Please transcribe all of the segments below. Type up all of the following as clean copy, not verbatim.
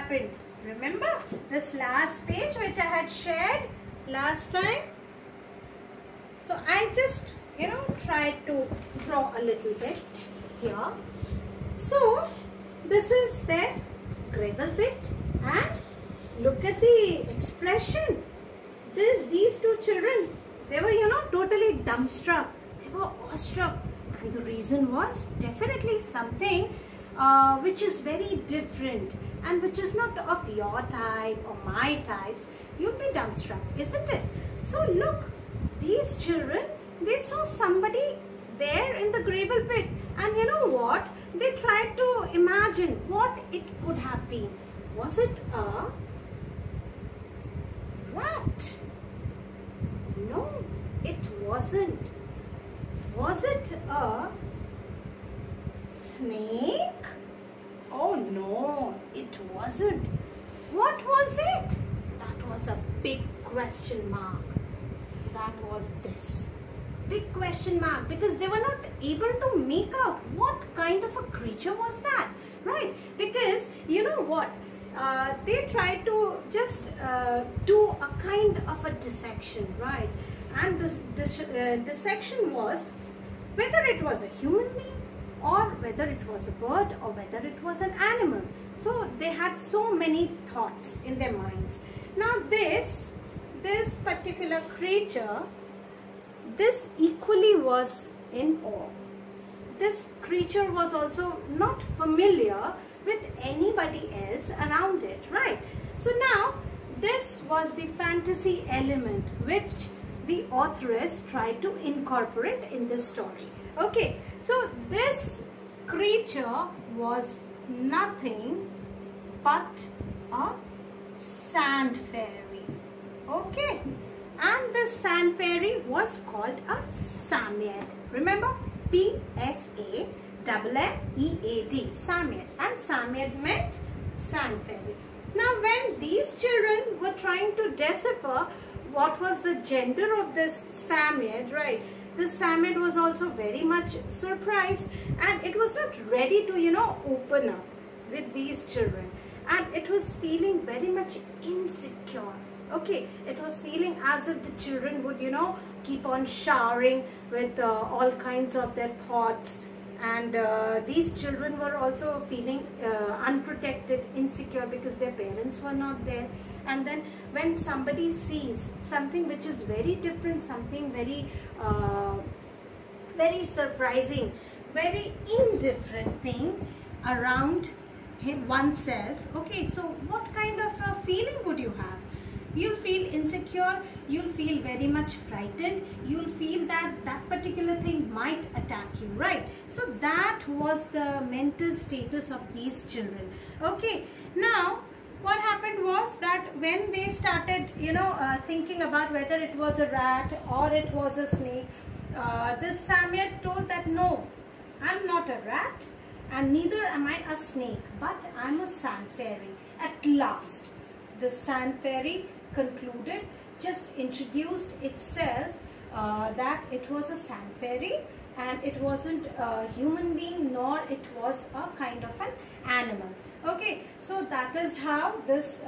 happened? Remember this last page which I had shared last time? So I just, tried to draw a little bit here. So this is their gravel pit, and look at the expression. These two children, they were, totally dumbstruck. They were awestruck. And the reason was definitely something which is very different and which is not of your type or my types. You'll be dumbstruck, isn't it? So look, these children, they saw somebody there in the gravel pit, and you know what? They tried to imagine what it could have been. Was it a rat? No, it wasn't. Was it a snake? Oh no, it wasn't. What was it? That was a big question mark. That was this. Big question mark, because they were not able to make out what kind of a creature was that, right? Because you know what? They tried to just do a kind of a dissection, right? And this dissection was whether it was a human being or whether it was a bird or whether it was an animal. So they had so many thoughts in their minds. Now this particular creature, this equally was in awe. This creature was also not familiar with anybody else around it, right? So now this was the fantasy element which the authoress tried to incorporate in this story. Okay, so this creature was nothing but a sand fairy. Okay, and the sand fairy was called a Psammead. Remember, Psammead, Psammead, and Psammead meant sand fairy. Now when these children were trying to decipher what was the gender of this Psammead, right? This Psammead was also very much surprised, and it was not ready to, open up with these children. And it was feeling very much insecure. Okay, it was feeling as if the children would, keep on showering with all kinds of their thoughts. And these children were also feeling unprotected, insecure, because their parents were not there. And then when somebody sees something which is very different, something very, very surprising, very indifferent thing around oneself, okay, so what kind of a feeling would you have? You'll feel insecure, you'll feel very much frightened, you'll feel that that particular thing might attack you, right? So that was the mental status of these children. Okay, now what happened was that when they started, thinking about whether it was a rat or it was a snake, this Psammead told that no, I'm not a rat and neither am I a snake, but I'm a sand fairy. At last, the sand fairy concluded, just introduced itself that it was a sand fairy, and it wasn't a human being nor it was a kind of an animal. Okay, so that is how this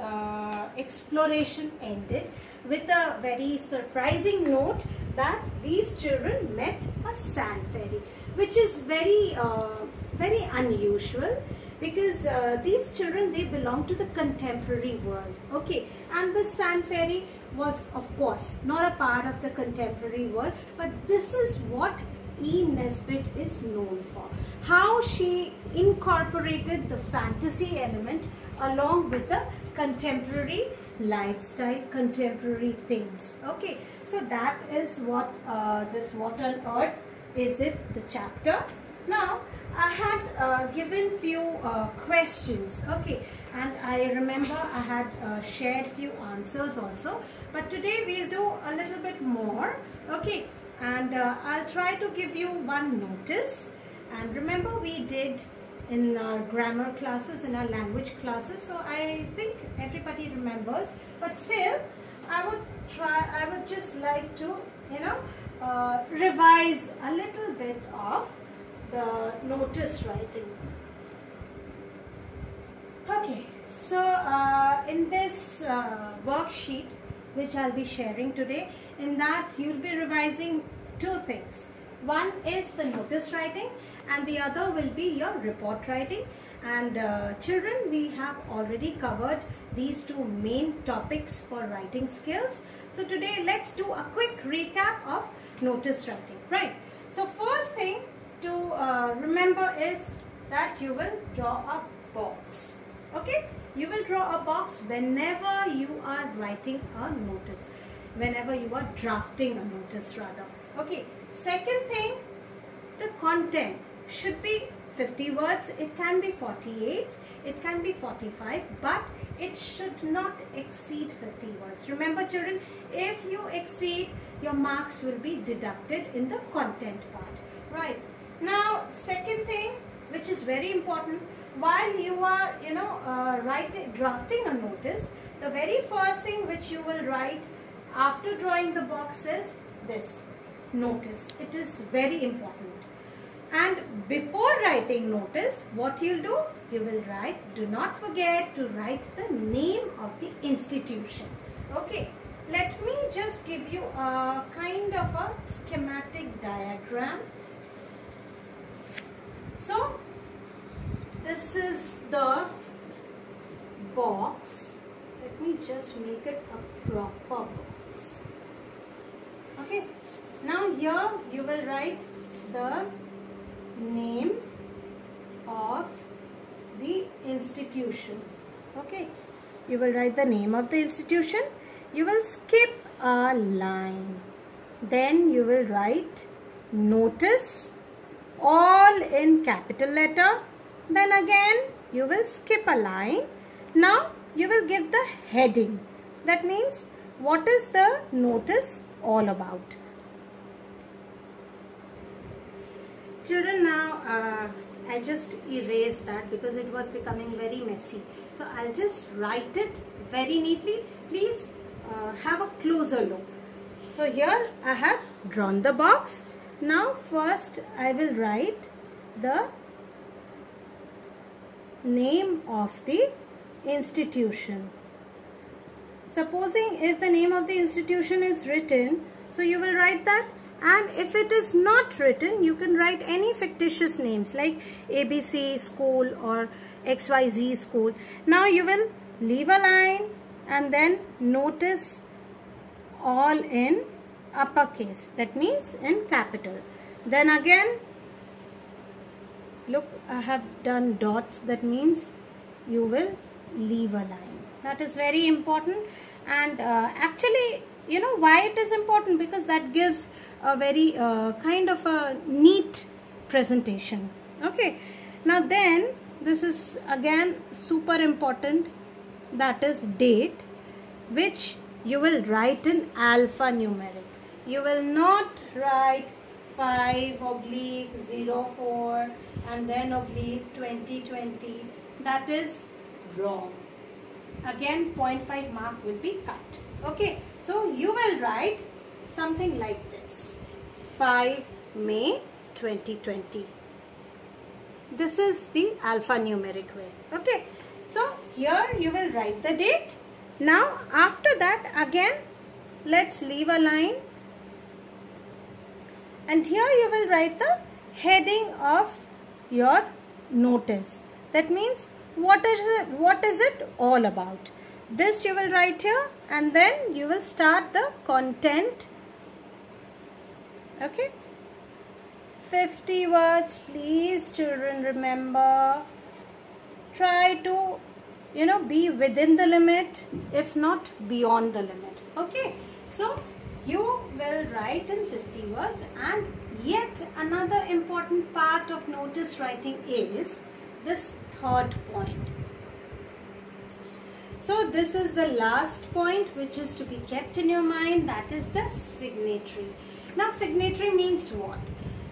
exploration ended, with a very surprising note that these children met a sand fairy, which is very very unusual, because these children, they belong to the contemporary world. Okay, and the sand fairy was of course not a part of the contemporary world, but this is what E. Nesbit is known for. How she incorporated the fantasy element along with the contemporary lifestyle, contemporary things. Okay, so that is what this What on Earth Is It, the chapter. Now I had given few questions, okay, and I remember I had shared few answers also, but today we'll do a little bit more, okay, and I'll try to give you one notice. And remember, we did in our grammar classes, in our language classes, so I think everybody remembers, but still I would just like to revise a little bit of the notice writing. Okay, so So in this worksheet which I'll be sharing today, in that you'll be revising two things. One is the notice writing and the other will be your report writing. And children, we have already covered these two main topics for writing skills. So today let's do a quick recap of notice writing, right? So first thing to remember is that you will draw a box. Okay, you will draw a box whenever you are writing a notice, whenever you are drafting a notice rather. Okay, second thing, the content should be 50 words. It can be 48, it can be 45, but it should not exceed 50 words. Remember children, if you exceed, your marks will be deducted in the content part, right? Now second thing, which is very important, while you are drafting a notice, the very first thing which you will write after drawing the box is this notice. It is very important. And before writing notice, what you'll do, you will write, do not forget to write the name of the institution. Okay, let me just give you a kind of a schematic diagram. So this is the box. Let me just make it a proper box. Okay, now here you will write the name of the institution. Okay, you will write the name of the institution. You will skip a line. Then you will write notice, all in capital letter. Then again you will skip a line. Now you will give the heading. That means what is the notice all about. Children, now I just erased that because it was becoming very messy. So I'll just write it very neatly. Please have a closer look. So here I have drawn the box. Now first I will write the name of the institution. Supposing if the name of the institution is written, so you will write that. And if it is not written, you can write any fictitious names like ABC school or XYZ school. Now you will leave a line and then notice all in uppercase. That means in capital. Then again, look, I have done dots. That means you will leave a line. That is very important. And actually, you know why it is important? Because that gives a very kind of a neat presentation. Okay, now then this is again super important, that is date, which you will write in alphanumeric. You will not write 5/04 and then /2020. That is wrong. Again 0.5 mark will be cut. Okay, so you will write something like this, 5 May 2020. This is the alphanumeric way. Okay, so here you will write the date. Now after that again let's leave a line and here you will write the heading of your notice. That means what is it all about. This you will write here and then you will start the content. Okay, 50 words, please children, remember, try to be within the limit, if not beyond the limit. Okay, so you will write in 50 words. And yet another important part of notice writing is this third point. So this is the last point which is to be kept in your mind, that is the signatory. Now signatory means what?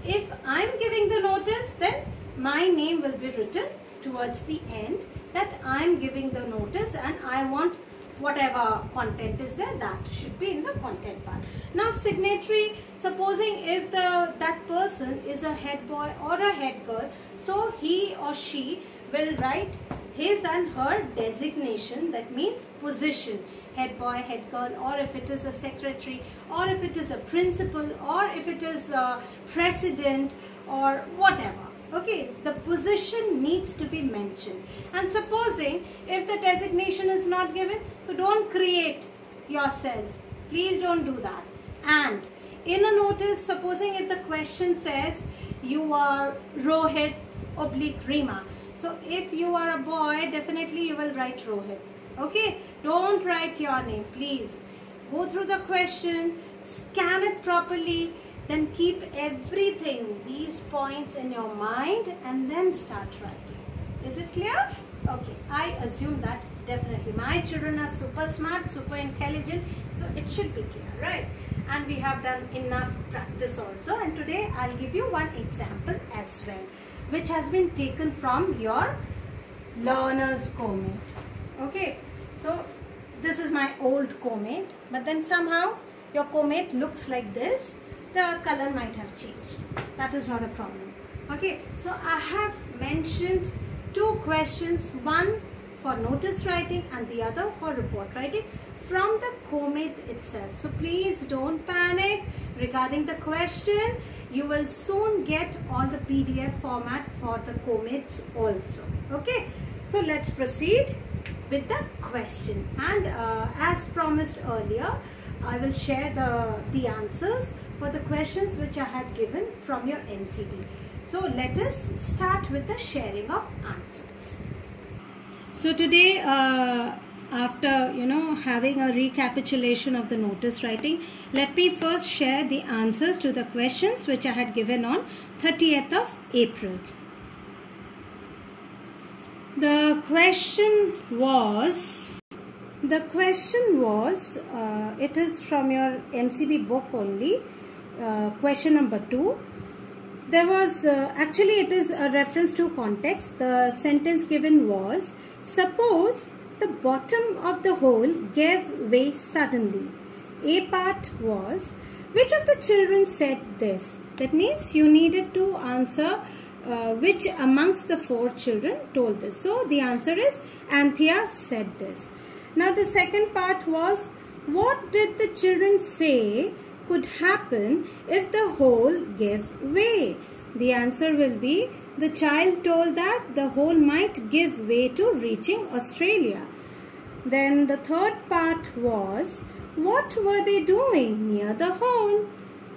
If I am giving the notice, then my name will be written towards the end, that I am giving the notice and I want whatever content is there, that should be in the content part. Now signatory, supposing if that person is a head boy or a head girl, so he or she will write his and her designation, that means position, head boy, head girl, or if it is a secretary, or if it is a principal, or if it is a president, or whatever. Okay, the position needs to be mentioned. And supposing if the designation is not given, so don't create yourself. Please don't do that. And in a notice, supposing if the question says you are Rohit / Rima. So if you are a boy, definitely you will write Rohit. Okay, don't write your name, please. Go through the question, scan it properly, then keep everything, these points in your mind, and then start writing. Is it clear? Okay, I assume that definitely. My children are super smart, super intelligent, so it should be clear, right? And we have done enough practice also. And today I'll give you one example as well, which has been taken from your learner's comment. Okay, so this is my old comment, but then somehow your comment looks like this. The color might have changed. That is not a problem. Okay, so I have mentioned two questions, one for notice writing and the other for report writing from the comment itself. So please don't panic regarding the question. You will soon get all the PDF format for the comments also. Okay, so let's proceed with the question. And as promised earlier, I will share the answers for the questions which I had given from your MCB. So let us start with the sharing of answers. So today, after having a recapitulation of the notice writing, let me first share the answers to the questions which I had given on 30th of April. The question was, it is from your MCB book only, question number 2. There was, actually it is a reference to context. The sentence given was, suppose the bottom of the hole gave way suddenly. A part was, which of the children said this? That means you needed to answer which amongst the 4 children told this. So the answer is Anthea said this. Now the second part was, what did the children say could happen if the hole gave way? The answer will be, the child told that the hole might give way to reaching Australia. Then the third part was, what were they doing near the hole?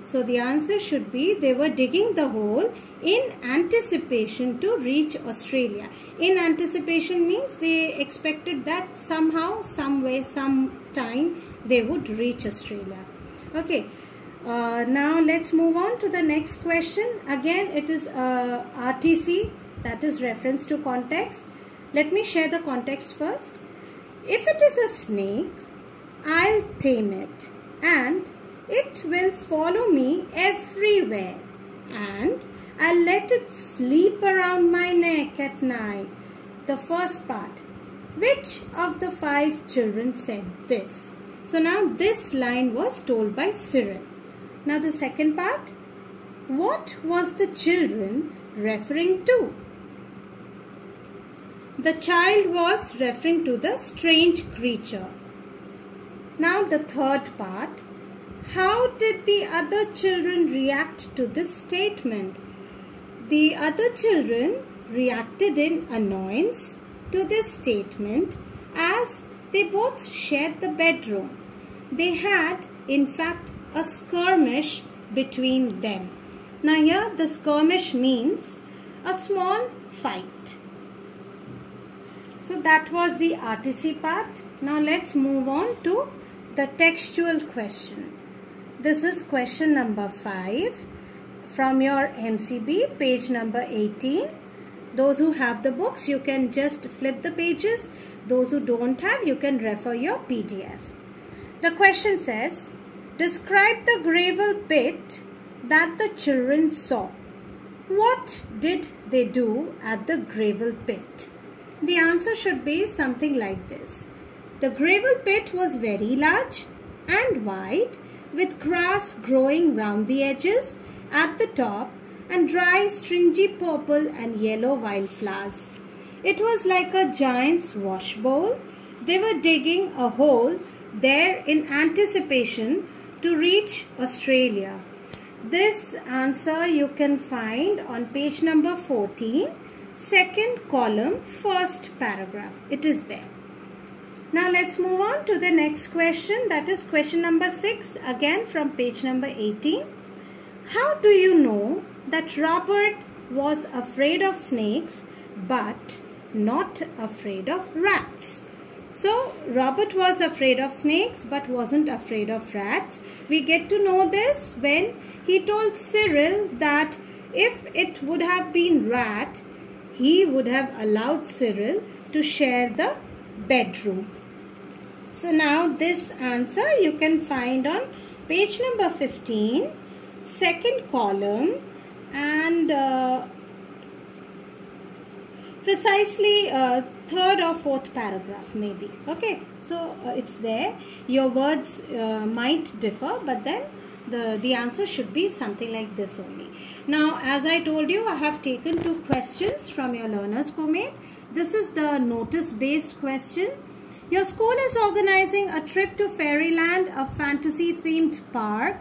So the answer should be, they were digging the hole in anticipation to reach Australia. In anticipation means they expected that somehow, some way, sometime they would reach Australia. Okay. Now let's move on to the next question. Again, it is RTC, that is reference to context. Let me share the context first. If it is a snake, I'll tame it and it will follow me everywhere, and I'll let it sleep around my neck at night. The first part, which of the 5 children said this? So now this line was told by Cyril. Now the second part, what was the children referring to? The child was referring to the strange creature. Now the third part, how did the other children react to this statement? The other children reacted in annoyance to this statement as they both shared the bedroom. They had, in fact, a skirmish between them. Now here the skirmish means a small fight. So that was the RTC part. Now let's move on to the textual question. This is question number 5 from your MCB, page number 18. Those who have the books, you can just flip the pages. Those who don't have, you can refer your PDF. The question says, describe the gravel pit that the children saw. What did they do at the gravel pit? The answer should be something like this. The gravel pit was very large and wide, with grass growing round the edges, at the top, and dry stringy purple and yellow wildflowers. It was like a giant's wash bowl. They were digging a hole there in anticipation to reach Australia. This answer you can find on page number 14, second column, first paragraph. It is there. Now let's move on to the next question, that is question number 6, again from page number 18. How do you know that Robert was afraid of snakes but not afraid of rats? So Robert was afraid of snakes but wasn't afraid of rats. We get to know this when he told Cyril that if it would have been rat, he would have allowed Cyril to share the bedroom. So now this answer you can find on page number 15, second column, and precisely third or fourth paragraph maybe. Okay, so it's there. Your words might differ, but then the answer should be something like this only. Now, as I told you, I have taken 2 questions from your Learner's Co-Mate. This is the notice based question. Your school is organizing a trip to Fairyland, a fantasy themed park.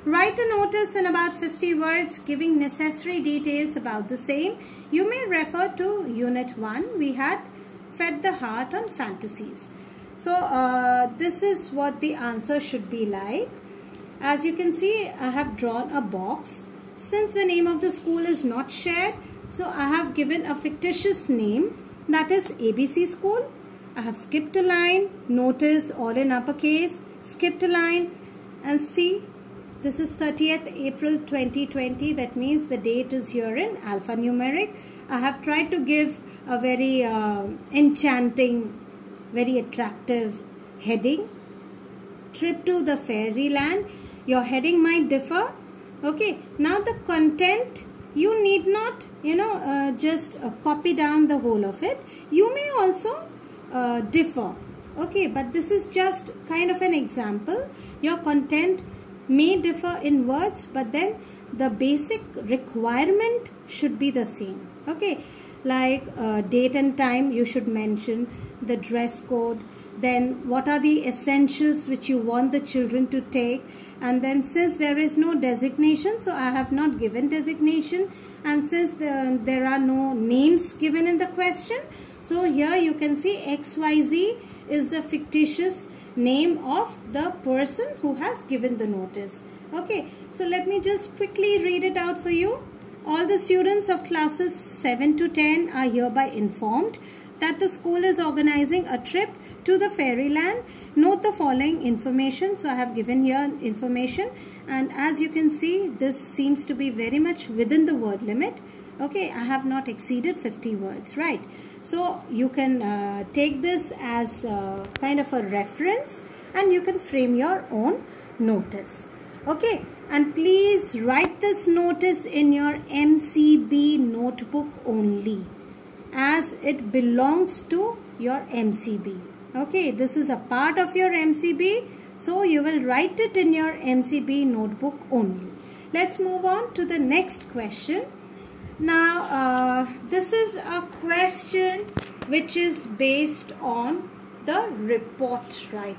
Write a notice in about 50 words giving necessary details about the same. You may refer to Unit 1. We had Fed the Heart on fantasies. So this is what the answer should be like. As you can see, I have drawn a box. Since the name of the school is not shared, so I have given a fictitious name, that is ABC School. I have skipped a line, notice all in uppercase, skipped a line, and see, this is 30th April 2020. That means the date is here in alphanumeric. I have tried to give a very enchanting, very attractive heading. Trip to the Fairyland. Your heading might differ. Okay, now the content, you need not, just copy down the whole of it. You may also differ. Okay, but this is just kind of an example. Your content may differ in words, but then the basic requirement should be the same. Okay, like date and time you should mention, the dress code, then what are the essentials which you want the children to take, and then since there is no designation, so I have not given designation, and since there are no names given in the question, so here you can see XYZ is the fictitious name of the person who has given the notice. Okay, so let me just quickly read it out for you. All the students of classes 7 to 10 are hereby informed that the school is organizing a trip to the Fairyland. Note the following information. So I have given here information, and as you can see, this seems to be very much within the word limit. Okay, I have not exceeded 50 words, right? So you can take this as kind of a reference, and you can frame your own notice. Okay, and please write this notice in your MCB notebook only, as it belongs to your MCB. Okay, this is a part of your MCB, so you will write it in your MCB notebook only. Let's move on to the next question. Now, this is a question which is based on the report writing.